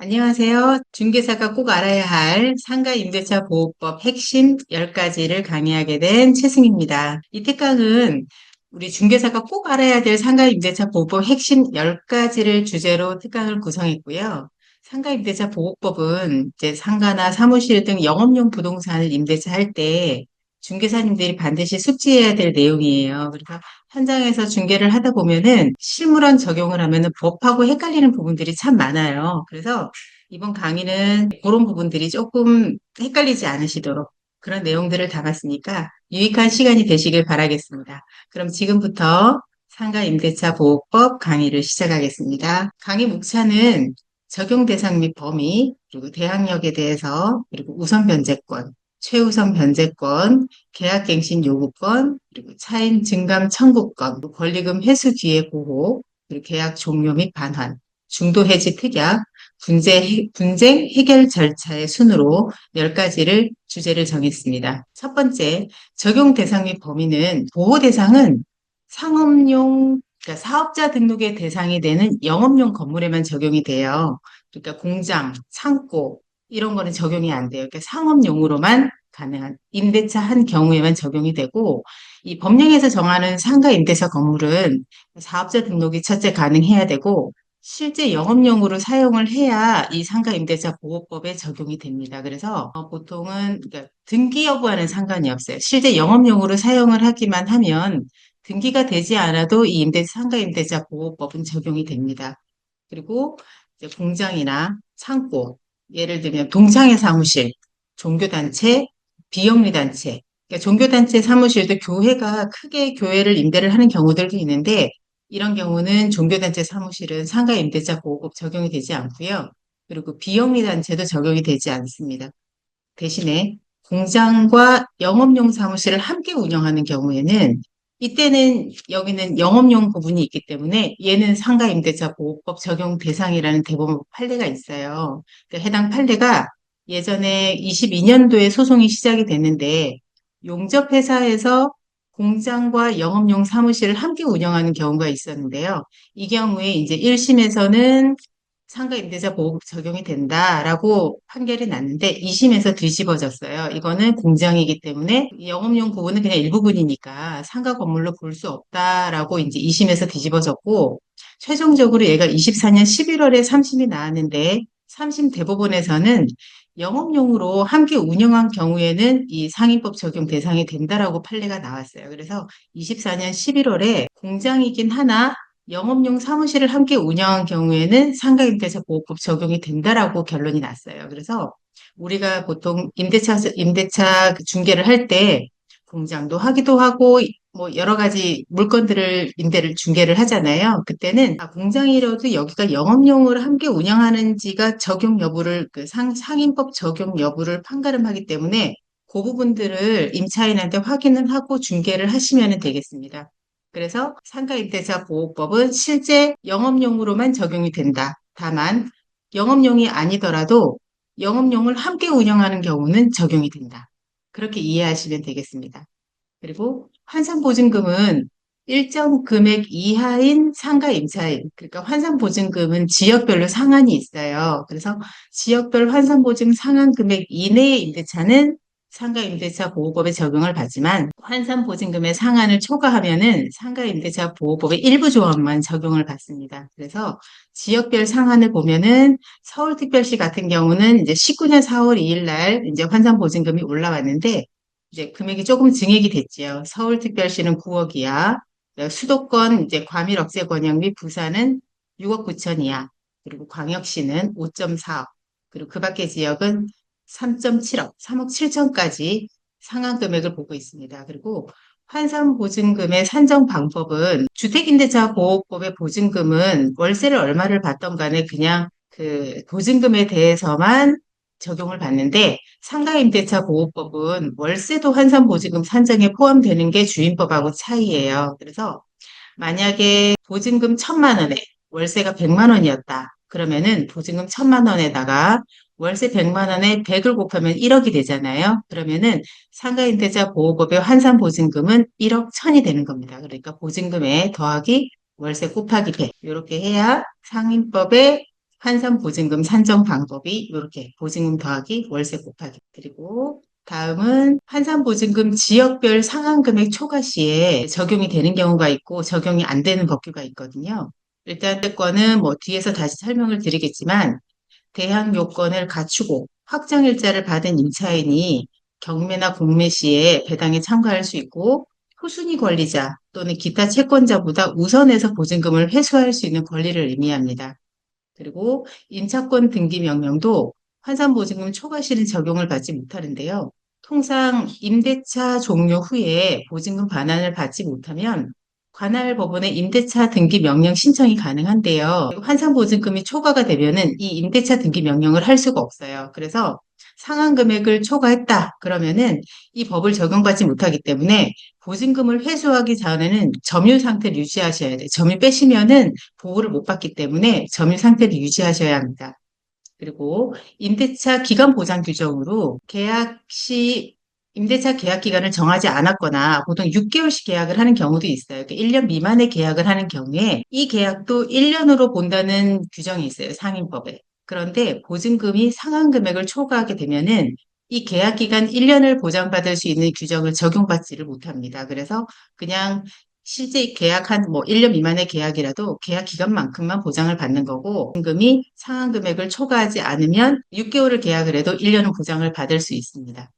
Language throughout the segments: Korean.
안녕하세요. 중개사가 꼭 알아야 할 상가임대차 보호법 핵심 10가지를 강의하게 된 최승입니다. 이 특강은 우리 중개사가 꼭 알아야 될 상가임대차 보호법 핵심 10가지를 주제로 특강을 구성했고요. 상가임대차 보호법은 이제 상가나 사무실 등 영업용 부동산을 임대차 할 때 중개사님들이 반드시 숙지해야 될 내용이에요. 그래서 현장에서 중개를 하다 보면은 실무랑 적용을 하면은 법하고 헷갈리는 부분들이 참 많아요. 그래서 이번 강의는 그런 부분들이 조금 헷갈리지 않으시도록 그런 내용들을 담았으니까 유익한 시간이 되시길 바라겠습니다. 그럼 지금부터 상가임대차 보호법 강의를 시작하겠습니다. 강의 목차는 적용 대상 및 범위, 그리고 대항력에 대해서, 그리고 우선 변제권, 최우선 변제권, 계약갱신 요구권, 그리고 차임 증감 청구권, 권리금 회수 기회 보호, 그리고 계약 종료 및 반환, 중도 해지 특약, 분쟁 해결 절차의 순으로 10가지를 주제를 정했습니다. 첫 번째, 적용 대상 및 범위는 보호 대상은 상업용, 그러니까 사업자 등록의 대상이 되는 영업용 건물에만 적용이 돼요. 그러니까 공장, 창고 이런 거는 적용이 안 돼요. 그러니까 상업용으로만 가능한 임대차 한 경우에만 적용이 되고 이 법령에서 정하는 상가 임대차 건물은 사업자 등록이 첫째 가능해야 되고 실제 영업용으로 사용을 해야 이 상가임대차 보호법에 적용이 됩니다. 그래서 보통은 그러니까 등기 여부와는 상관이 없어요. 실제 영업용으로 사용을 하기만 하면 등기가 되지 않아도 이 상가임대차 보호법은 적용이 됩니다. 그리고 이제 공장이나 창고, 예를 들면 동창회 사무실, 종교단체, 비영리단체, 그러니까 종교단체 사무실도 교회가 크게 교회를 임대를 하는 경우들도 있는데 이런 경우는 종교단체 사무실은 상가임대차 보호법 적용이 되지 않고요. 그리고 비영리단체도 적용이 되지 않습니다. 대신에 공장과 영업용 사무실을 함께 운영하는 경우에는 이때는 여기는 영업용 부분이 있기 때문에 얘는 상가임대차 보호법 적용 대상이라는 대법원 판례가 있어요. 그러니까 해당 판례가 예전에 22년도에 소송이 시작이 됐는데 용접회사에서 공장과 영업용 사무실을 함께 운영하는 경우가 있었는데요. 이 경우에 이제 1심에서는 상가임대차 보호법 적용이 된다라고 판결이 났는데 2심에서 뒤집어졌어요. 이거는 공장이기 때문에 영업용 부분은 그냥 일부분이니까 상가 건물로 볼 수 없다라고 이제 2심에서 뒤집어졌고 최종적으로 얘가 24년 11월에 3심이 나왔는데 3심 대법원에서는 영업용으로 함께 운영한 경우에는 이 상임법 적용 대상이 된다라고 판례가 나왔어요. 그래서 24년 11월에 공장이긴 하나 영업용 사무실을 함께 운영한 경우에는 상가임대차 보호법 적용이 된다라고 결론이 났어요. 그래서 우리가 보통 임대차 중개를 할 때 공장도 하기도 하고 뭐 여러 가지 물건들을 임대를 중개를 하잖아요. 그때는 공장이라도 여기가 영업용으로 함께 운영하는지가 적용 여부를 그 상임법 적용 여부를 판가름하기 때문에 그 부분들을 임차인한테 확인을 하고 중개를 하시면 되겠습니다. 그래서 상가임대차 보호법은 실제 영업용으로만 적용이 된다. 다만 영업용이 아니더라도 영업용을 함께 운영하는 경우는 적용이 된다. 그렇게 이해하시면 되겠습니다. 그리고 환산보증금은 일정 금액 이하인 상가 임차인, 그러니까 환산보증금은 지역별로 상한이 있어요. 그래서 지역별 환산보증 상한 금액 이내의 임대차는 상가임대차 보호법에 적용을 받지만 환산보증금의 상한을 초과하면은 상가임대차 보호법의 일부 조항만 적용을 받습니다. 그래서 지역별 상한을 보면은 서울특별시 같은 경우는 이제 19년 4월 2일 날 이제 환산보증금이 올라왔는데 이제 금액이 조금 증액이 됐지요. 서울특별시는 9억이야. 수도권 이제 과밀 억제 권역 및 부산은 6억 9천이야. 그리고 광역시는 5.4억. 그리고 그 밖의 지역은 3.7억, 3억 7천까지 상한 금액을 보고 있습니다. 그리고 환산보증금의 산정 방법은 주택임대차 보호법의 보증금은 월세를 얼마를 받던 간에 그냥 그 보증금에 대해서만 적용을 받는데 상가임대차 보호법은 월세도 환산보증금 산정에 포함되는 게 주임법하고 차이예요. 그래서 만약에 보증금 1,000만 원에 월세가 100만 원이었다. 그러면은 보증금 1,000만 원에다가 월세 100만 원에 100을 곱하면 1억이 되잖아요. 그러면은 상가임대차 보호법의 환산보증금은 1억 1,000이 되는 겁니다. 그러니까 보증금에 더하기 월세 곱하기 100 이렇게 해야 상임법의 환산보증금 산정 방법이 이렇게 보증금 더하기 월세 곱하기. 그리고 다음은 환산보증금 지역별 상한금액 초과 시에 적용이 되는 경우가 있고 적용이 안 되는 법규가 있거든요. 일단 건은 뭐 뒤에서 다시 설명을 드리겠지만 대항 요건을 갖추고 확정일자를 받은 임차인이 경매나 공매 시에 배당에 참가할 수 있고 후순위 권리자 또는 기타 채권자보다 우선해서 보증금을 회수할 수 있는 권리를 의미합니다. 그리고 임차권 등기 명령도 환산보증금 초과 시는 적용을 받지 못하는데요. 통상 임대차 종료 후에 보증금 반환을 받지 못하면 관할 법원에 임대차 등기 명령 신청이 가능한데요. 환산보증금이 초과가 되면은 이 임대차 등기 명령을 할 수가 없어요. 그래서 상한 금액을 초과했다. 그러면은 이 법을 적용받지 못하기 때문에 보증금을 회수하기 전에는 점유 상태를 유지하셔야 돼요. 점유 빼시면은 보호를 못 받기 때문에 점유 상태를 유지하셔야 합니다. 그리고 임대차 기간 보장 규정으로 계약 시 임대차 계약 기간을 정하지 않았거나 보통 6개월씩 계약을 하는 경우도 있어요. 그러니까 1년 미만의 계약을 하는 경우에 이 계약도 1년으로 본다는 규정이 있어요. 상임법에. 그런데 보증금이 상한 금액을 초과하게 되면은 이 계약 기간 1년을 보장받을 수 있는 규정을 적용받지를 못합니다. 그래서 그냥 실제 계약한 뭐 1년 미만의 계약이라도 계약 기간만큼만 보장을 받는 거고 보증금이 상한 금액을 초과하지 않으면 6개월을 계약을 해도 1년은 보장을 받을 수 있습니다.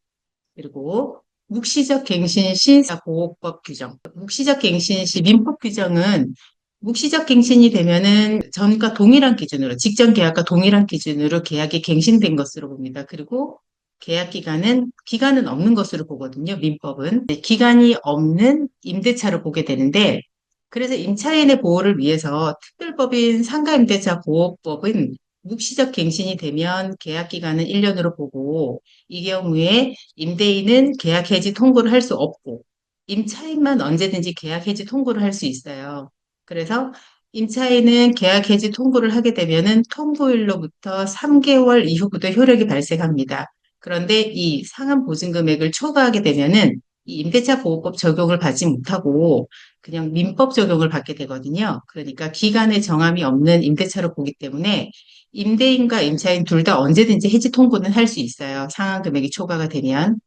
그리고 묵시적 갱신 시 보호법 규정. 묵시적 갱신 시 민법 규정은 묵시적 갱신이 되면은 전과 동일한 기준으로 직전 계약과 동일한 기준으로 계약이 갱신된 것으로 봅니다. 그리고 계약 기간은 없는 것으로 보거든요. 민법은 기간이 없는 임대차로 보게 되는데 그래서 임차인의 보호를 위해서 특별법인 상가임대차 보호법은 묵시적 갱신이 되면 계약 기간은 1년으로 보고 이 경우에 임대인은 계약 해지 통고를 할 수 없고 임차인만 언제든지 계약 해지 통고를 할 수 있어요. 그래서 임차인은 계약 해지 통고를 하게 되면은 통고일로부터 3개월 이후부터 효력이 발생합니다. 그런데 이 상한 보증금액을 초과하게 되면은 이 임대차 보호법 적용을 받지 못하고 그냥 민법 적용을 받게 되거든요. 그러니까 기간의 정함이 없는 임대차로 보기 때문에 임대인과 임차인 둘 다 언제든지 해지 통고는 할 수 있어요. 상한 금액이 초과가 되면.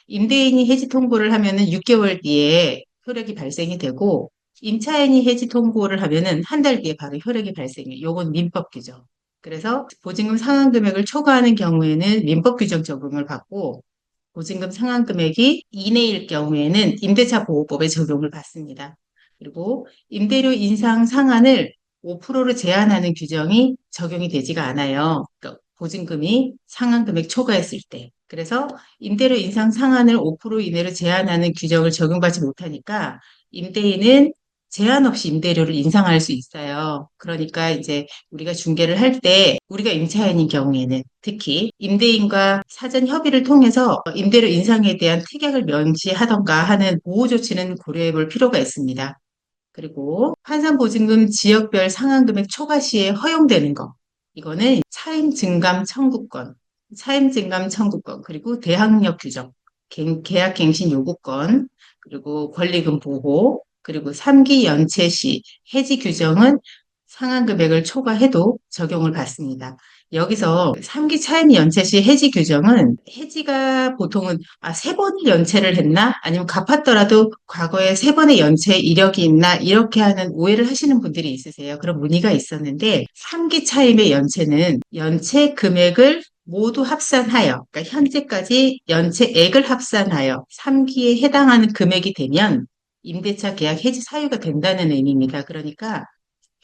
임대인이 해지 통고를 하면은 6개월 뒤에 효력이 발생이 되고 임차인이 해지 통고를 하면은 한 달 뒤에 바로 효력이 발생해요. 요건 민법 규정. 그래서 보증금 상한 금액을 초과하는 경우에는 민법 규정 적용을 받고 보증금 상한 금액이 이내일 경우에는 임대차 보호법의 적용을 받습니다. 그리고 임대료 인상 상한을 5%로 제한하는 규정이 적용이 되지가 않아요. 그러니까 보증금이 상한 금액 초과했을 때. 그래서 임대료 인상 상한을 5% 이내로 제한하는 규정을 적용받지 못하니까 임대인은 제한 없이 임대료를 인상할 수 있어요. 그러니까 이제 우리가 중개를 할 때 우리가 임차인인 경우에는 특히 임대인과 사전 협의를 통해서 임대료 인상에 대한 특약을 명시하던가 하는 보호 조치는 고려해 볼 필요가 있습니다. 그리고 환산보증금 지역별 상한금액 초과 시에 허용되는 거. 이거는 차임 청구권, 그리고 대항력 규정, 계약갱신 요구권, 그리고 권리금 보호, 그리고 3기 연체 시 해지 규정은 상한 금액을 초과해도 적용을 받습니다. 여기서 3기 차임 연체 시 해지 규정은 해지가 보통은 세 번을 연체를 했나? 아니면 갚았더라도 과거에 세 번의 연체 이력이 있나? 이렇게 하는 오해를 하시는 분들이 있으세요. 그런 문의가 있었는데 3기 차임의 연체는 연체 금액을 모두 합산하여, 그러니까 현재까지 연체액을 합산하여 3기에 해당하는 금액이 되면 임대차 계약 해지 사유가 된다는 의미입니다. 그러니까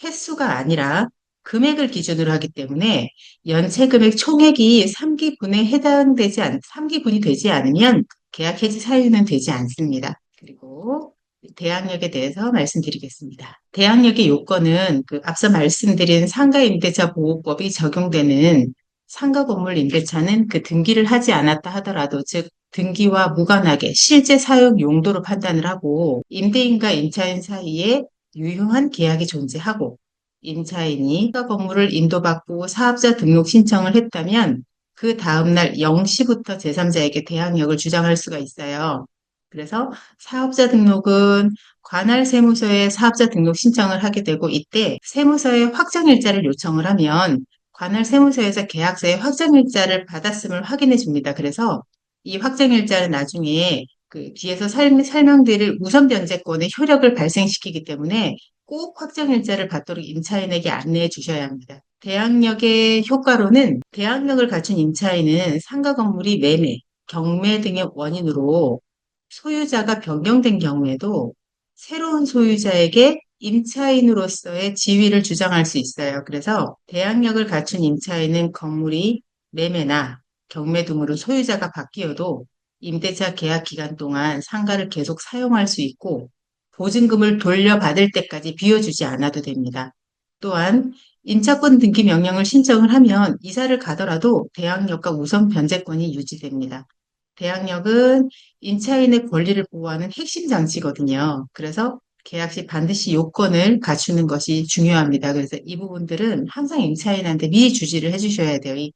횟수가 아니라 금액을 기준으로 하기 때문에 연체 금액 총액이 3기분이 되지 않으면 계약 해지 사유는 되지 않습니다. 그리고 대항력에 대해서 말씀드리겠습니다. 대항력의 요건은 앞서 말씀드린 상가임대차 보호법이 적용되는 상가 건물 임대차는 그 등기를 하지 않았다 하더라도 즉 등기와 무관하게 실제 사용 용도로 판단을 하고 임대인과 임차인 사이에 유효한 계약이 존재하고 임차인이 상가 건물을 인도받고 사업자 등록 신청을 했다면 그 다음날 0시부터 제3자에게 대항력을 주장할 수가 있어요. 그래서 사업자 등록은 관할 세무서에 사업자 등록 신청을 하게 되고 이때 세무서에 확정일자를 요청을 하면 관할 세무서에서 계약서의 확정일자를 받았음을 확인해 줍니다. 그래서 이 확정일자는 나중에 그 뒤에서 설명드릴 우선 변제권의 효력을 발생시키기 때문에 꼭 확정일자를 받도록 임차인에게 안내해 주셔야 합니다. 대항력의 효과로는 대항력을 갖춘 임차인은 상가 건물이 매매, 경매 등의 원인으로 소유자가 변경된 경우에도 새로운 소유자에게 임차인으로서의 지위를 주장할 수 있어요. 그래서 대항력을 갖춘 임차인은 건물이 매매나 경매 등으로 소유자가 바뀌어도 임대차 계약 기간 동안 상가를 계속 사용할 수 있고 보증금을 돌려받을 때까지 비워주지 않아도 됩니다. 또한 임차권 등기 명령을 신청을 하면 이사를 가더라도 대항력과 우선 변제권이 유지됩니다. 대항력은 임차인의 권리를 보호하는 핵심 장치거든요. 그래서 계약 시 반드시 요건을 갖추는 것이 중요합니다. 그래서 이 부분들은 항상 임차인한테 미리 주지를 해주셔야 돼요. 이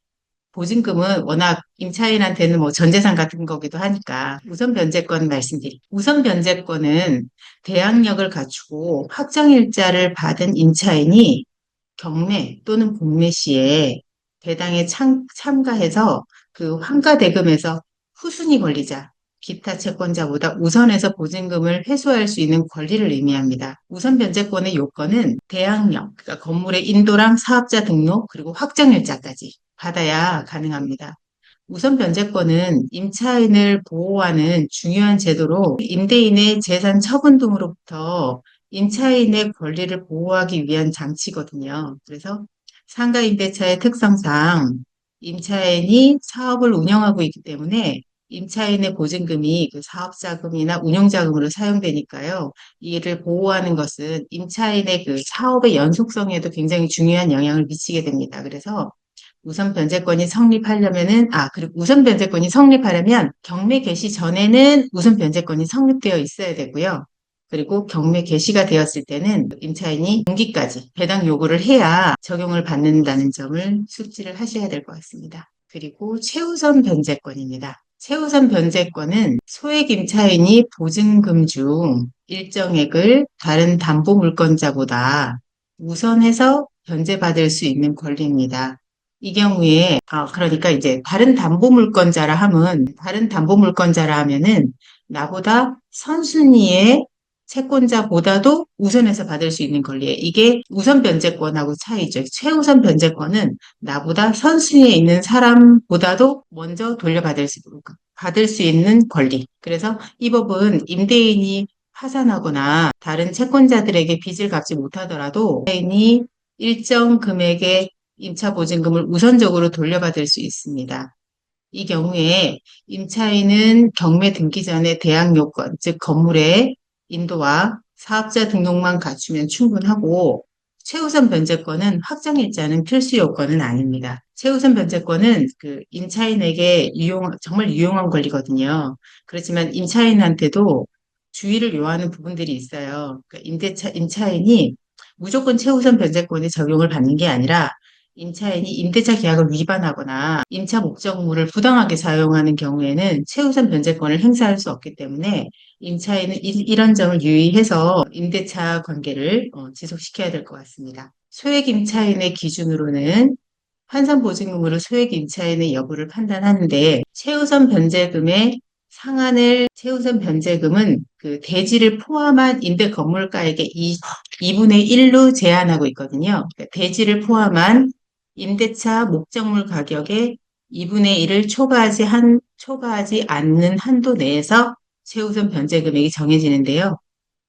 보증금은 워낙 임차인한테는 뭐 전재산 같은 거기도 하니까 우선 변제권 말씀드릴게요. 우선 변제권은 대항력을 갖추고 확정일자를 받은 임차인이 경매 또는 공매 시에 배당에 참가해서 그 환가대금에서 후순위 권리자, 기타 채권자보다 우선해서 보증금을 회수할 수 있는 권리를 의미합니다. 우선 변제권의 요건은 대항력, 그러니까 건물의 인도랑 사업자 등록, 그리고 확정일자까지 받아야 가능합니다. 우선 변제권은 임차인을 보호하는 중요한 제도로 임대인의 재산 처분 등으로부터 임차인의 권리를 보호하기 위한 장치거든요. 그래서 상가 임대차의 특성상 임차인이 사업을 운영하고 있기 때문에 임차인의 보증금이 그 사업자금이나 운영자금으로 사용되니까요. 이를 보호하는 것은 임차인의 그 사업의 연속성에도 굉장히 중요한 영향을 미치게 됩니다. 그래서 우선 변제권이 성립하려면은, 그리고 우선 변제권이 성립하려면 경매 개시 전에는 우선 변제권이 성립되어 있어야 되고요. 그리고 경매 개시가 되었을 때는 임차인이 분기까지 배당 요구를 해야 적용을 받는다는 점을 숙지를 하셔야 될 것 같습니다. 그리고 최우선 변제권입니다. 최우선 변제권은 소액 임차인이 보증금 중 일정액을 다른 담보 물건자보다 우선해서 변제받을 수 있는 권리입니다. 이 경우에 그러니까 이제 다른 담보물권자라 하면은 나보다 선순위의 채권자보다도 우선해서 받을 수 있는 권리에 이게 우선 변제권하고 차이죠. 최우선 변제권은 나보다 선순위에 있는 사람보다도 먼저 받을 수 있는 권리. 그래서 이 법은 임대인이 파산하거나 다른 채권자들에게 빚을 갚지 못하더라도 임대인이 일정 금액의 임차 보증금을 우선적으로 돌려받을 수 있습니다. 이 경우에 임차인은 경매 등기 전에 대항 요건, 즉 건물의 인도와 사업자 등록만 갖추면 충분하고 최우선 변제권은 확정일자는 필수 요건은 아닙니다. 최우선 변제권은 그 임차인에게 정말 유용한 권리거든요. 그렇지만 임차인한테도 주의를 요하는 부분들이 있어요. 그러니까 임차인이 무조건 최우선 변제권의 적용을 받는 게 아니라 임차인이 임대차 계약을 위반하거나 임차 목적물을 부당하게 사용하는 경우에는 최우선 변제권을 행사할 수 없기 때문에 임차인은 이런 점을 유의해서 임대차 관계를 지속시켜야 될 것 같습니다. 소액 임차인의 기준으로는 환산보증금으로 소액 임차인의 여부를 판단하는데 최우선 변제금은 그 대지를 포함한 임대 건물가액의 2분의 1로 제한하고 있거든요. 그러니까 대지를 포함한 임대차 목적물 가격의 2분의 1을 초과하지 않는 한도 내에서 최우선 변제 금액이 정해지는데요.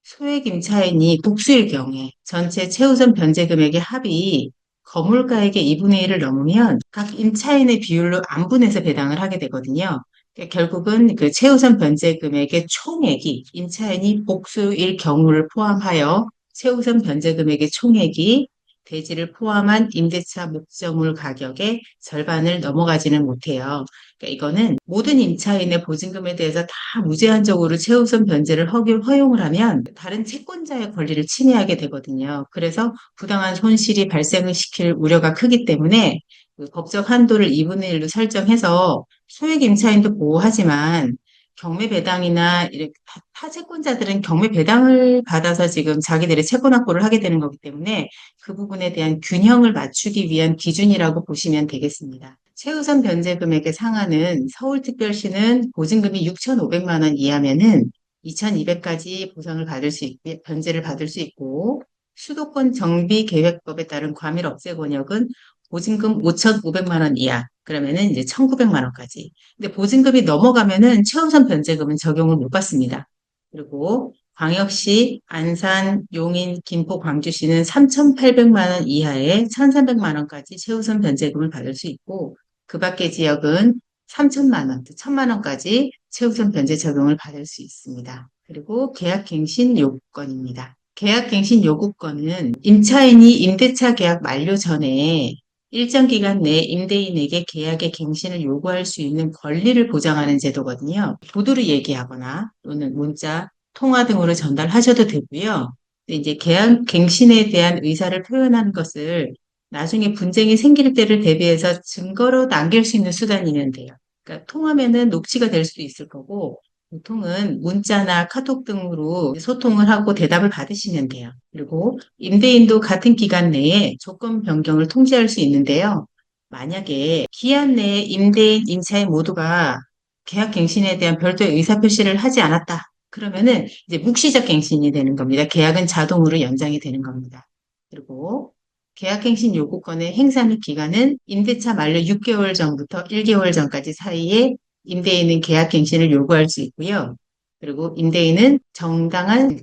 소액 임차인이 복수일 경우에 전체 최우선 변제 금액의 합이 건물가액의 2분의 1을 넘으면 각 임차인의 비율로 안분해서 배당을 하게 되거든요. 그러니까 결국은 그 최우선 변제 금액의 총액이 임차인이 복수일 경우를 포함하여 최우선 변제 금액의 총액이 대지를 포함한 임대차 목적물 가격의 절반을 넘어가지는 못해요. 그러니까 이거는 모든 임차인의 보증금에 대해서 다 무제한적으로 최우선 변제를 허용을 하면 다른 채권자의 권리를 침해하게 되거든요. 그래서 부당한 손실이 발생을 시킬 우려가 크기 때문에 그 법적 한도를 2분의 1로 설정해서 소액 임차인도 보호하지만 경매 배당이나 이렇게 타채권자들은 경매 배당을 받아서 지금 자기들의 채권 확보를 하게 되는 거기 때문에 그 부분에 대한 균형을 맞추기 위한 기준이라고 보시면 되겠습니다. 최우선 변제 금액에 상한은 서울특별시는 보증금이 6,500만 원 이하면은 2,200까지 보상을 받을 수 있고, 변제를 받을 수 있고, 수도권 정비계획법에 따른 과밀 억제 권역은 보증금 5,500만 원 이하, 그러면은 이제 1,900만 원까지. 근데 보증금이 넘어가면은 최우선 변제금은 적용을 못 받습니다. 그리고 광역시, 안산, 용인, 김포, 광주시는 3,800만 원 이하에 1,300만 원까지 최우선 변제금을 받을 수 있고, 그 밖의 지역은 3천만 원, 1,000만 원까지 최우선 변제 적용을 받을 수 있습니다. 그리고 계약갱신 요구권입니다. 계약갱신 요구권은 임차인이 임대차 계약 만료 전에 일정 기간 내에 임대인에게 계약의 갱신을 요구할 수 있는 권리를 보장하는 제도거든요. 구두로 얘기하거나 또는 문자, 통화 등으로 전달하셔도 되고요. 근데 이제 계약 갱신에 대한 의사를 표현하는 것을 나중에 분쟁이 생길 때를 대비해서 증거로 남길 수 있는 수단이 있는데요. 그러니까 통화면은 녹취가 될 수도 있을 거고 보통은 문자나 카톡 등으로 소통을 하고 대답을 받으시면 돼요. 그리고 임대인도 같은 기간 내에 조건 변경을 통지할 수 있는데요. 만약에 기한 내에 임대인, 임차인 모두가 계약 갱신에 대한 별도의 의사표시를 하지 않았다. 그러면은 이제 묵시적 갱신이 되는 겁니다. 계약은 자동으로 연장이 되는 겁니다. 그리고 계약갱신 요구권의 행사 및 기간은 임대차 만료 6개월 전부터 1개월 전까지 사이에 임대인은 계약갱신을 요구할 수 있고요. 그리고 임대인은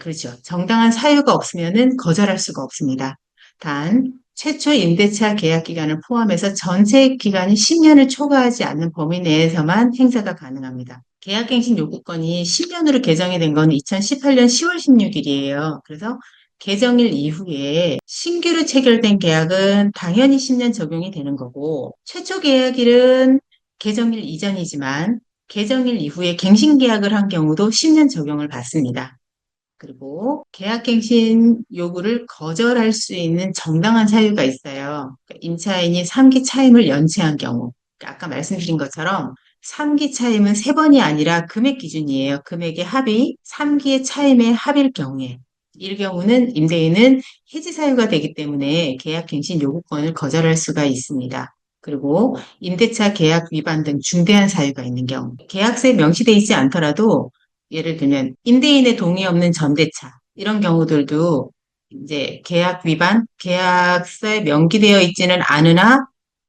그렇죠. 정당한 사유가 없으면은 거절할 수가 없습니다. 단, 최초 임대차 계약 기간을 포함해서 전체 기간이 10년을 초과하지 않는 범위 내에서만 행사가 가능합니다. 계약갱신 요구권이 10년으로 개정이 된 건 2018년 10월 16일이에요. 그래서 개정일 이후에 신규로 체결된 계약은 당연히 10년 적용이 되는 거고, 최초 계약일은 개정일 이전이지만 개정일 이후에 갱신 계약을 한 경우도 10년 적용을 받습니다. 그리고 계약갱신 요구를 거절할 수 있는 정당한 사유가 있어요. 그러니까 임차인이 3기 차임을 연체한 경우, 그러니까 아까 말씀드린 것처럼 3기 차임은 3번이 아니라 금액 기준이에요. 금액의 합이 3기의 차임의 합일 경우에. 이 경우는 임대인은 해지 사유가 되기 때문에 계약갱신 요구권을 거절할 수가 있습니다. 그리고 임대차 계약 위반 등 중대한 사유가 있는 경우, 계약서에 명시되어 있지 않더라도 예를 들면 임대인의 동의 없는 전대차 이런 경우들도 이제 계약 위반, 계약서에 명기되어 있지는 않으나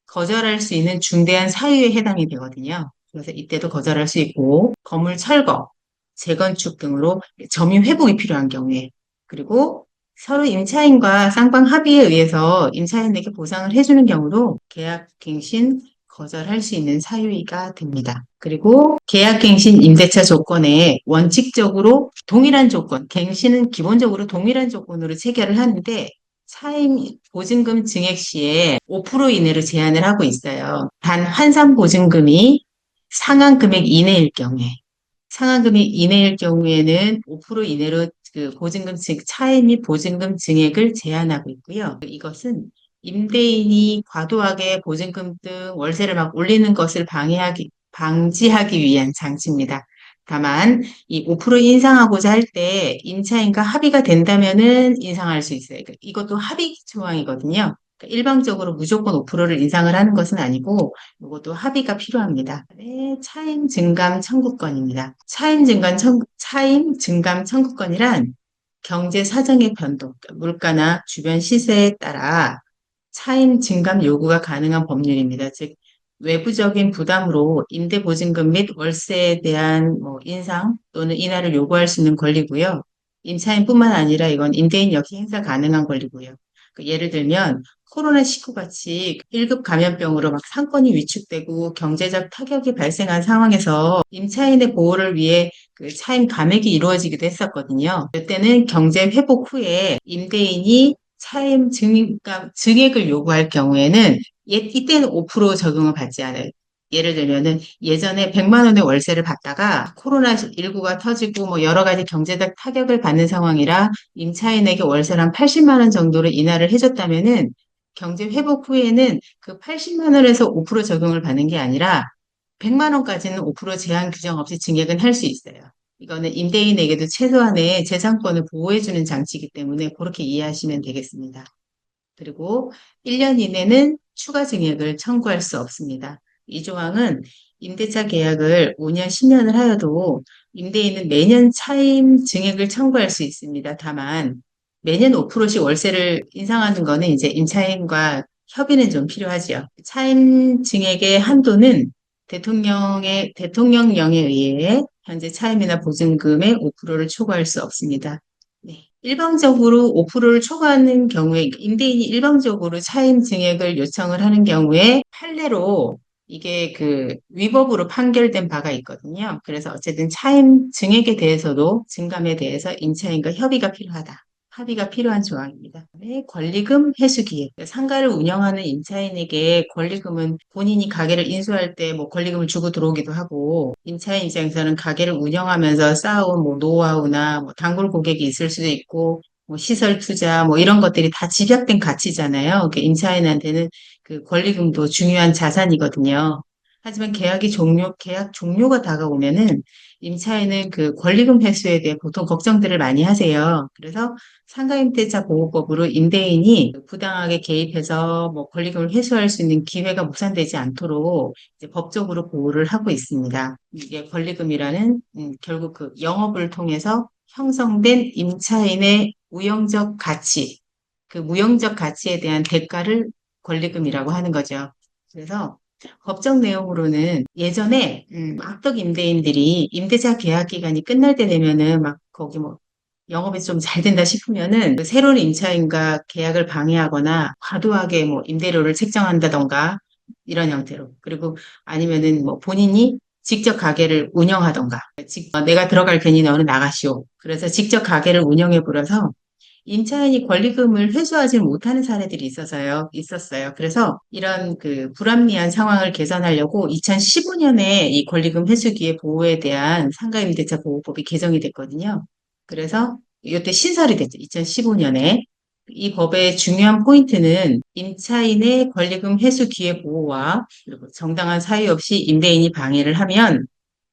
거절할 수 있는 중대한 사유에 해당이 되거든요. 그래서 이때도 거절할 수 있고 건물 철거, 재건축 등으로 점유 회복이 필요한 경우에 그리고 서로 임차인과 쌍방 합의에 의해서 임차인에게 보상을 해주는 경우도 계약갱신 거절할 수 있는 사유가 됩니다. 그리고 계약갱신 임대차 조건에 원칙적으로 동일한 조건, 갱신은 기본적으로 동일한 조건으로 체결을 하는데 차임 보증금 증액 시에 5% 이내로 제한을 하고 있어요. 단 환산 보증금이 상한 금액 이내일 경우에 상한 금액 이내일 경우에는 5% 이내로 그 보증금 차임 및 보증금 증액을 제한하고 있고요. 이것은 임대인이 과도하게 보증금 등 월세를 막 올리는 것을 방지하기 위한 장치입니다. 다만 이 5% 인상하고자 할 때 임차인과 합의가 된다면은 인상할 수 있어요. 이것도 합의 조항이거든요. 그러니까 일방적으로 무조건 5%를 인상을 하는 것은 아니고 이것도 합의가 필요합니다. 네, 차임 증감 청구권입니다. 차임 증감 청구권이란 경제 사정의 변동, 그러니까 물가나 주변 시세에 따라 차임 증감 요구가 가능한 법률입니다. 즉 외부적인 부담으로 임대보증금 및 월세에 대한 인상 또는 인하를 요구할 수 있는 권리고요. 임차인뿐만 아니라 이건 임대인 역시 행사 가능한 권리고요. 예를 들면 코로나19 같이 1급 감염병으로 막 상권이 위축되고 경제적 타격이 발생한 상황에서 임차인의 보호를 위해 그 차임 감액이 이루어지기도 했었거든요. 이때는 경제 회복 후에 임대인이 차임 증액을 요구할 경우에는 이때는 5% 적용을 받지 않아요. 예를 들면은 예전에 100만 원의 월세를 받다가 코로나19가 터지고 여러 가지 경제적 타격을 받는 상황이라 임차인에게 월세를 한 80만 원 정도로 인하를 해줬다면은 경제 회복 후에는 그 80만 원에서 5% 적용을 받는 게 아니라 100만 원까지는 5% 제한 규정 없이 증액은 할 수 있어요. 이거는 임대인에게도 최소한의 재산권을 보호해주는 장치이기 때문에 그렇게 이해하시면 되겠습니다. 그리고 1년 이내는 추가 증액을 청구할 수 없습니다. 이 조항은 임대차 계약을 5년, 10년을 하여도 임대인은 매년 차임 증액을 청구할 수 있습니다. 다만 매년 5%씩 월세를 인상하는 거는 이제 임차인과 협의는 좀 필요하지요. 차임 증액의 한도는 대통령령에 의해 현재 차임이나 보증금의 5%를 초과할 수 없습니다. 네. 일방적으로 5%를 초과하는 경우에, 임대인이 일방적으로 차임 증액을 요청을 하는 경우에 판례로 이게 그 위법으로 판결된 바가 있거든요. 그래서 어쨌든 차임 증액에 대해서도 증감에 대해서 임차인과 협의가 필요하다. 합의가 필요한 조항입니다. 네, 권리금 회수 기획. 상가를 운영하는 임차인에게 권리금은 본인이 가게를 인수할 때 뭐 권리금을 주고 들어오기도 하고, 임차인 입장에서는 가게를 운영하면서 쌓아온 뭐 노하우나 뭐 단골 고객이 있을 수도 있고, 뭐 시설 투자 뭐 이런 것들이 다 집약된 가치잖아요. 그 임차인한테는 그 권리금도 중요한 자산이거든요. 하지만 계약 종료가 다가오면은 임차인은 그 권리금 회수에 대해 보통 걱정들을 많이 하세요. 그래서 상가임대차 보호법으로 임대인이 부당하게 개입해서 뭐 권리금을 회수할 수 있는 기회가 무산되지 않도록 이제 법적으로 보호를 하고 있습니다. 이게 권리금이라는 결국 그 영업을 통해서 형성된 임차인의 무형적 가치, 그 무형적 가치에 대한 대가를 권리금이라고 하는 거죠. 그래서 법적 내용으로는 예전에 악덕 임대인들이 임대차 계약 기간이 끝날 때 되면은 막 거기 뭐 영업이 좀 잘 된다 싶으면은 그 새로운 임차인과 계약을 방해하거나 과도하게 뭐 임대료를 책정한다던가 이런 형태로 그리고 아니면은 뭐 본인이 직접 가게를 운영하던가 내가 들어갈 테니 너는 나가시오. 그래서 직접 가게를 운영해 버려서 임차인이 권리금을 회수하지 못하는 사례들이 있었어요. 그래서 이런 그 불합리한 상황을 개선하려고 2015년에 이 권리금 회수기의 보호에 대한 상가임대차 보호법이 개정이 됐거든요. 그래서 이때 신설이 됐죠. 2015년에. 이 법의 중요한 포인트는 임차인의 권리금 회수 기회 보호와 그리고 정당한 사유 없이 임대인이 방해를 하면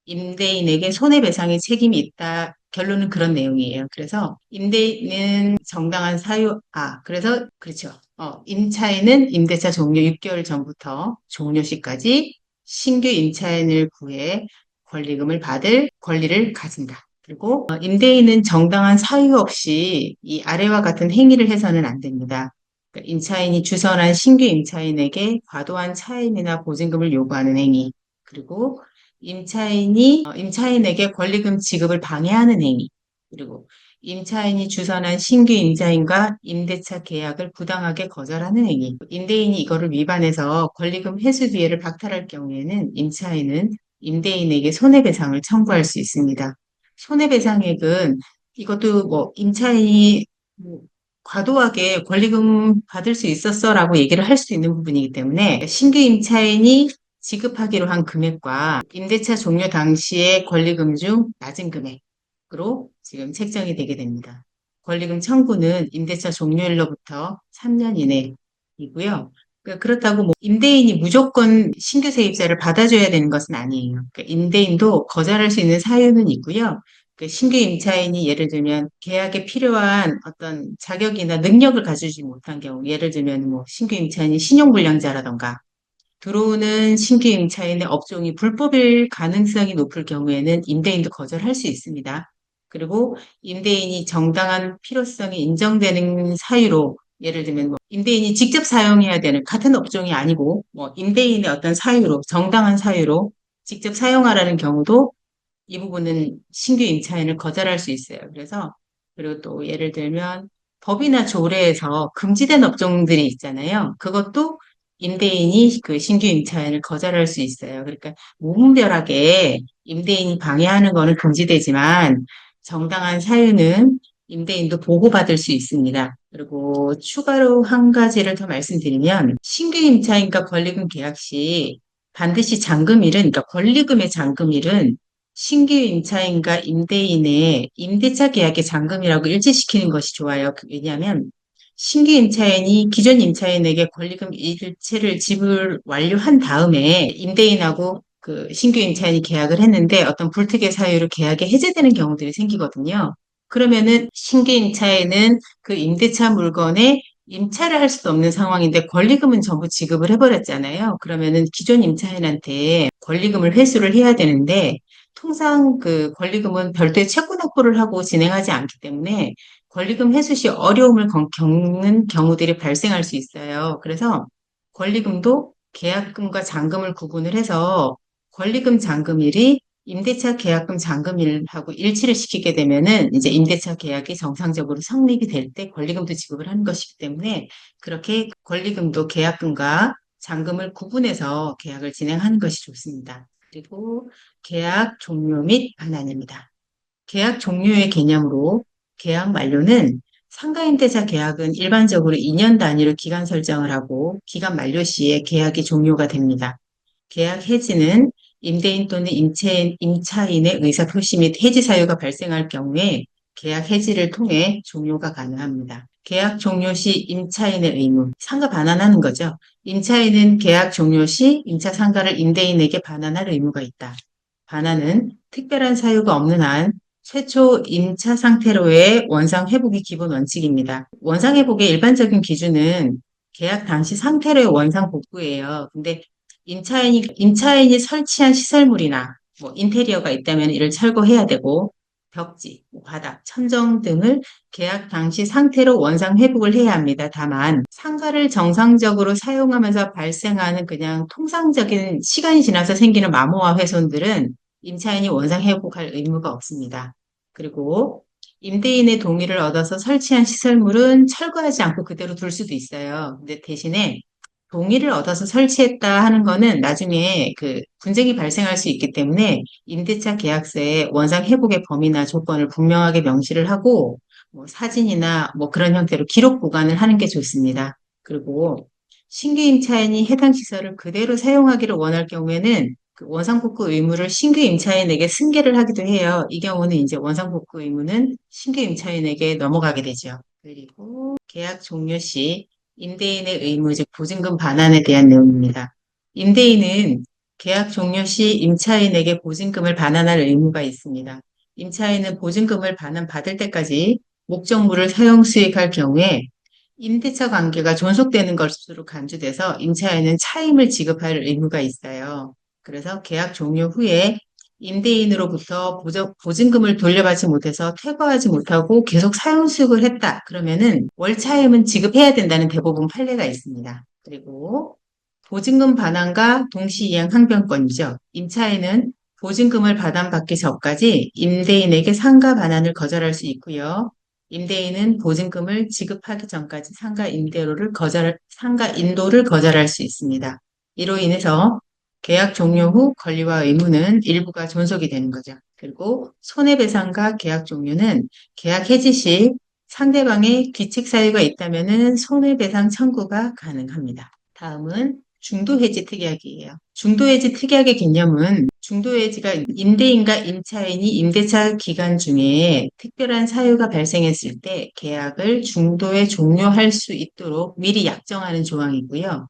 임대인에게 손해배상의 책임이 있다. 결론은 그런 내용이에요. 그래서 임대인은 정당한 사유, 그래서 그렇죠. 임차인은 임대차 종료 6개월 전부터 종료 시까지 신규 임차인을 구해 권리금을 받을 권리를 가진다. 그리고 임대인은 정당한 사유 없이 이 아래와 같은 행위를 해서는 안 됩니다. 그러니까 임차인이 주선한 신규 임차인에게 과도한 차임이나 보증금을 요구하는 행위, 그리고 임차인에게 권리금 지급을 방해하는 행위, 그리고 임차인이 주선한 신규 임차인과 임대차 계약을 부당하게 거절하는 행위. 임대인이 이거를 위반해서 권리금 회수 기회를 박탈할 경우에는 임차인은 임대인에게 손해배상을 청구할 수 있습니다. 손해배상액은 이것도 뭐 임차인이 뭐 과도하게 권리금 받을 수 있었어라고 얘기를 할 수 있는 부분이기 때문에 신규 임차인이 지급하기로 한 금액과 임대차 종료 당시의 권리금 중 낮은 금액으로 지금 책정이 되게 됩니다. 권리금 청구는 임대차 종료일로부터 3년 이내이고요. 그렇다고 뭐 임대인이 무조건 신규 세입자를 받아줘야 되는 것은 아니에요. 임대인도 거절할 수 있는 사유는 있고요. 신규 임차인이 예를 들면 계약에 필요한 어떤 자격이나 능력을 가지지 못한 경우, 예를 들면 뭐 신규 임차인이 신용불량자라던가 들어오는 신규 임차인의 업종이 불법일 가능성이 높을 경우에는 임대인도 거절할 수 있습니다. 그리고 임대인이 정당한 필요성이 인정되는 사유로 예를 들면 뭐 임대인이 직접 사용해야 되는 같은 업종이 아니고 뭐 임대인의 어떤 사유로 정당한 사유로 직접 사용하라는 경우도 이 부분은 신규 임차인을 거절할 수 있어요. 그래서 그리고 또 예를 들면 법이나 조례에서 금지된 업종들이 있잖아요. 그것도 임대인이 그 신규 임차인을 거절할 수 있어요. 그러니까 무분별하게 임대인이 방해하는 거는 금지되지만 정당한 사유는 임대인도 보호받을 수 있습니다. 그리고 추가로 한 가지를 더 말씀드리면 신규 임차인과 권리금 계약 시 반드시 잔금일은 그러니까 권리금의 잔금일은 신규 임차인과 임대인의 임대차 계약의 잔금이라고 일치시키는 것이 좋아요. 왜냐하면 신규 임차인이 기존 임차인에게 권리금 일체를 지불 완료한 다음에 임대인하고 그 신규 임차인이 계약을 했는데 어떤 불특의 사유로 계약이 해제되는 경우들이 생기거든요. 그러면은 신규 임차인은 그 임대차 물건에 임차를 할 수도 없는 상황인데 권리금은 전부 지급을 해버렸잖아요. 그러면은 기존 임차인한테 권리금을 회수를 해야 되는데 통상 그 권리금은 별도의 채권 확보를 하고 진행하지 않기 때문에 권리금 회수 시 어려움을 겪는 경우들이 발생할 수 있어요. 그래서 권리금도 계약금과 잔금을 구분을 해서 권리금 잔금일이 임대차 계약금 잔금일하고 일치를 시키게 되면은 이제 임대차 계약이 정상적으로 성립이 될 때 권리금도 지급을 하는 것이기 때문에 그렇게 권리금도 계약금과 잔금을 구분해서 계약을 진행하는 것이 좋습니다. 그리고 계약 종료 및 반환입니다. 계약 종료의 개념으로 계약 만료는 상가임대차 계약은 일반적으로 2년 단위로 기간 설정을 하고 기간 만료 시에 계약이 종료가 됩니다. 계약 해지는 임대인 또는 임차인의 의사표시 및 해지 사유가 발생할 경우에 계약 해지를 통해 종료가 가능합니다. 계약 종료 시 임차인의 의무, 상가 반환하는 거죠. 임차인은 계약 종료 시 임차 상가를 임대인에게 반환할 의무가 있다. 반환은 특별한 사유가 없는 한 최초 임차 상태로의 원상 회복이 기본 원칙입니다. 원상 회복의 일반적인 기준은 계약 당시 상태로의 원상 복구예요. 근데 임차인이 설치한 시설물이나 뭐 인테리어가 있다면 이를 철거해야 되고 벽지, 바닥, 천정 등을 계약 당시 상태로 원상 회복을 해야 합니다. 다만 상가를 정상적으로 사용하면서 발생하는 그냥 통상적인 시간이 지나서 생기는 마모와 훼손들은 임차인이 원상 회복할 의무가 없습니다. 그리고 임대인의 동의를 얻어서 설치한 시설물은 철거하지 않고 그대로 둘 수도 있어요. 근데 대신에 동의를 얻어서 설치했다 하는 거는 나중에 그 분쟁이 발생할 수 있기 때문에 임대차 계약서에 원상 회복의 범위나 조건을 분명하게 명시를 하고 뭐 사진이나 뭐 그런 형태로 기록 보관을 하는 게 좋습니다. 그리고 신규 임차인이 해당 시설을 그대로 사용하기를 원할 경우에는 그 원상복구 의무를 신규 임차인에게 승계를 하기도 해요. 이 경우는 이제 원상복구 의무는 신규 임차인에게 넘어가게 되죠. 그리고 계약 종료 시 임대인의 의무, 즉 보증금 반환에 대한 내용입니다. 임대인은 계약 종료 시 임차인에게 보증금을 반환할 의무가 있습니다. 임차인은 보증금을 반환받을 때까지 목적물을 사용 수익할 경우에 임대차 관계가 존속되는 것으로 간주돼서 임차인은 차임을 지급할 의무가 있어요. 그래서 계약 종료 후에 임대인으로부터 보증금을 돌려받지 못해서 퇴거하지 못하고 계속 사용 수익을 했다. 그러면은 월차임은 지급해야 된다는 대법원 판례가 있습니다. 그리고 보증금 반환과 동시이행 항변권이죠. 임차인은 보증금을 반환받기 전까지 임대인에게 상가 반환을 거절할 수 있고요. 임대인은 보증금을 지급하기 전까지 상가 인도를 거절할 수 있습니다. 이로 인해서 계약 종료 후 권리와 의무는 일부가 존속이 되는 거죠. 그리고 손해배상과 계약 종료는 계약 해지 시 상대방의 귀책 사유가 있다면 손해배상 청구가 가능합니다. 다음은 중도해지 특약이에요. 중도해지 특약의 개념은 중도해지가 임대인과 임차인이 임대차 기간 중에 특별한 사유가 발생했을 때 계약을 중도에 종료할 수 있도록 미리 약정하는 조항이고요.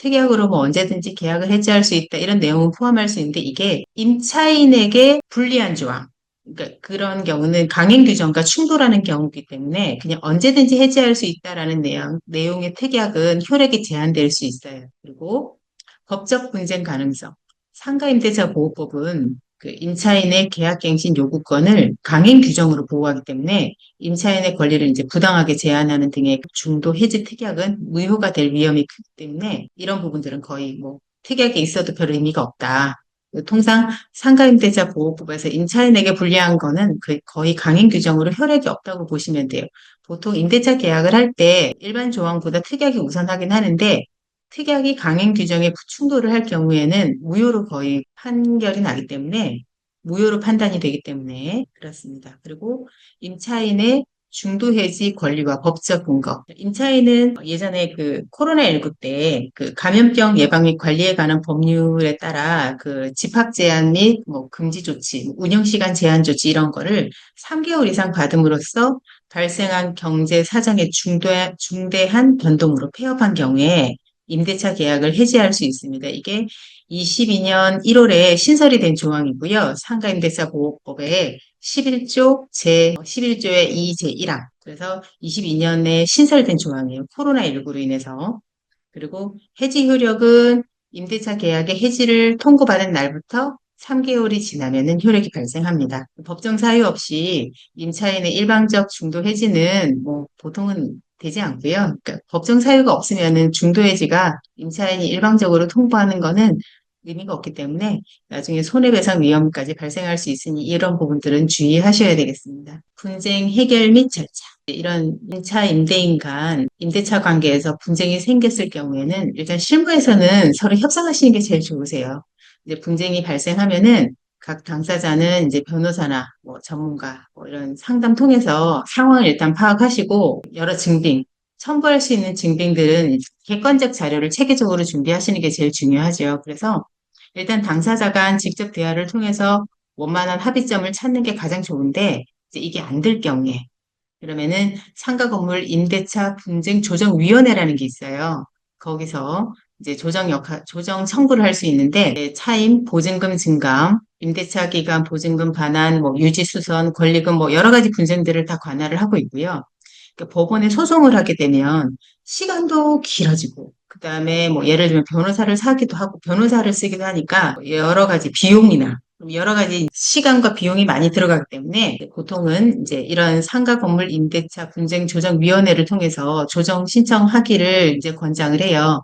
특약으로 뭐 언제든지 계약을 해지할 수 있다 이런 내용은 포함할 수 있는데 이게 임차인에게 불리한 조항 그러니까 그런 경우는 강행 규정과 충돌하는 경우이기 때문에 그냥 언제든지 해지할 수 있다라는 내용의 특약은 효력이 제한될 수 있어요. 그리고 법적 분쟁 가능성. 상가임대차 보호법은 그 임차인의 계약갱신 요구권을 강행 규정으로 보호하기 때문에 임차인의 권리를 이제 부당하게 제한하는 등의 중도 해지 특약은 무효가 될 위험이 크기 때문에 이런 부분들은 거의 뭐 특약이 있어도 별 의미가 없다. 통상 상가임대차 보호법에서 임차인에게 불리한 거는 거의 강행 규정으로 효력이 없다고 보시면 돼요. 보통 임대차 계약을 할 때 일반 조항보다 특약이 우선하긴 하는데 특약이 강행 규정에 충돌을 할 경우에는 무효로 거의 판결이 나기 때문에 무효로 판단이 되기 때문에 그렇습니다. 그리고 임차인의 중도 해지 권리와 법적 근거. 임차인은 예전에 그 코로나19 때 그 감염병 예방 및 관리에 관한 법률에 따라 그 집합 제한 및 뭐 금지 조치, 운영 시간 제한 조치 이런 거를 3개월 이상 받음으로써 발생한 경제 사정의 중대한 변동으로 폐업한 경우에 임대차 계약을 해지할 수 있습니다. 이게 22년 1월에 신설이 된 조항이고요. 상가임대차 보호법에 11조 제 11조의 2 제 1항. 그래서 22년에 신설된 조항이에요. 코로나19로 인해서. 그리고 해지 효력은 임대차 계약의 해지를 통고받은 날부터 3개월이 지나면은 효력이 발생합니다. 법정 사유 없이 임차인의 일방적 중도 해지는 뭐 보통은 되지 않고요. 그러니까 법정 사유가 없으면은 중도 해지가 임차인이 일방적으로 통보하는 거는 의미가 없기 때문에 나중에 손해배상 위험까지 발생할 수 있으니 이런 부분들은 주의하셔야 되겠습니다. 분쟁 해결 및 절차. 이런 임차 임대인 간 임대차 관계에서 분쟁이 생겼을 경우에는 일단 실무에서는 서로 협상하시는 게 제일 좋으세요. 이제 분쟁이 발생하면은 각 당사자는 이제 변호사나 뭐 전문가 뭐 이런 상담 통해서 상황을 일단 파악하시고 여러 증빙 첨부할 수 있는 증빙들은 객관적 자료를 체계적으로 준비하시는 게 제일 중요하죠. 그래서 일단 당사자 간 직접 대화를 통해서 원만한 합의점을 찾는 게 가장 좋은데 이제 이게 안 될 경우에 그러면은 상가 건물 임대차 분쟁 조정위원회라는 게 있어요. 거기서 이제 조정 청구를 할 수 있는데 차임, 보증금 증감, 임대차 기간 보증금 반환, 뭐 유지 수선, 권리금 뭐 여러 가지 분쟁들을 다 관할을 하고 있고요. 그러니까 법원에 소송을 하게 되면 시간도 길어지고 그다음에 뭐 예를 들면 변호사를 사기도 하고 변호사를 쓰기도 하니까 여러 가지 비용이나 여러 가지 시간과 비용이 많이 들어가기 때문에 보통은 이제 이런 상가 건물 임대차 분쟁 조정위원회를 통해서 조정 신청하기를 이제 권장을 해요.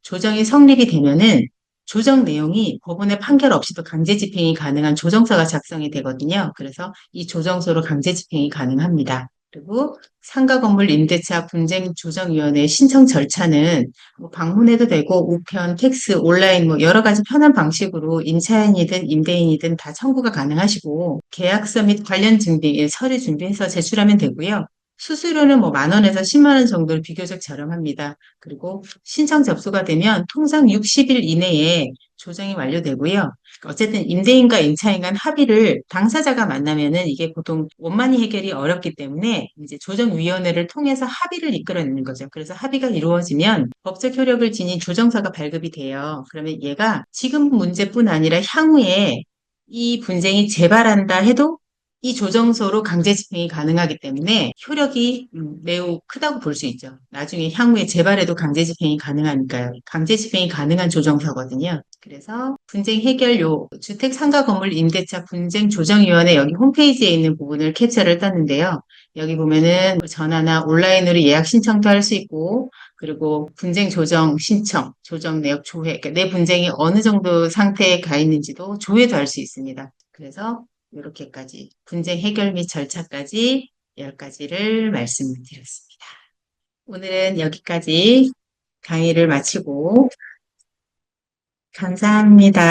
조정이 성립이 되면은 조정 내용이 법원의 판결 없이도 강제 집행이 가능한 조정서가 작성이 되거든요. 그래서 이 조정서로 강제 집행이 가능합니다. 그리고 상가 건물 임대차 분쟁 조정위원회 신청 절차는 뭐 방문해도 되고 우편, 팩스, 온라인 뭐 여러 가지 편한 방식으로 임차인이든 임대인이든 다 청구가 가능하시고 계약서 및 관련 증빙, 서류 준비해서 제출하면 되고요. 수수료는 뭐 10,000원에서 100,000원 정도로 비교적 저렴합니다. 그리고 신청 접수가 되면 통상 60일 이내에 조정이 완료되고요. 어쨌든 임대인과 임차인 간 합의를 당사자가 만나면은 이게 보통 원만히 해결이 어렵기 때문에 이제 조정위원회를 통해서 합의를 이끌어내는 거죠. 그래서 합의가 이루어지면 법적 효력을 지닌 조정서가 발급이 돼요. 그러면 얘가 지금 문제뿐 아니라 향후에 이 분쟁이 재발한다 해도 이 조정서로 강제 집행이 가능하기 때문에 효력이 매우 크다고 볼 수 있죠. 나중에 향후에 재발에도 강제 집행이 가능하니까요. 강제 집행이 가능한 조정서거든요. 그래서 분쟁 해결료 주택 상가 건물 임대차 분쟁 조정위원회 여기 홈페이지에 있는 부분을 캡처를 땄는데요. 여기 보면은 전화나 온라인으로 예약 신청도 할 수 있고 그리고 분쟁 조정 신청, 조정 내역 조회, 그러니까 내 분쟁이 어느 정도 상태에 가 있는지도 조회도 할 수 있습니다. 그래서 이렇게까지 분쟁 해결 및 절차까지 10가지를 말씀드렸습니다. 오늘은 여기까지 강의를 마치고 감사합니다.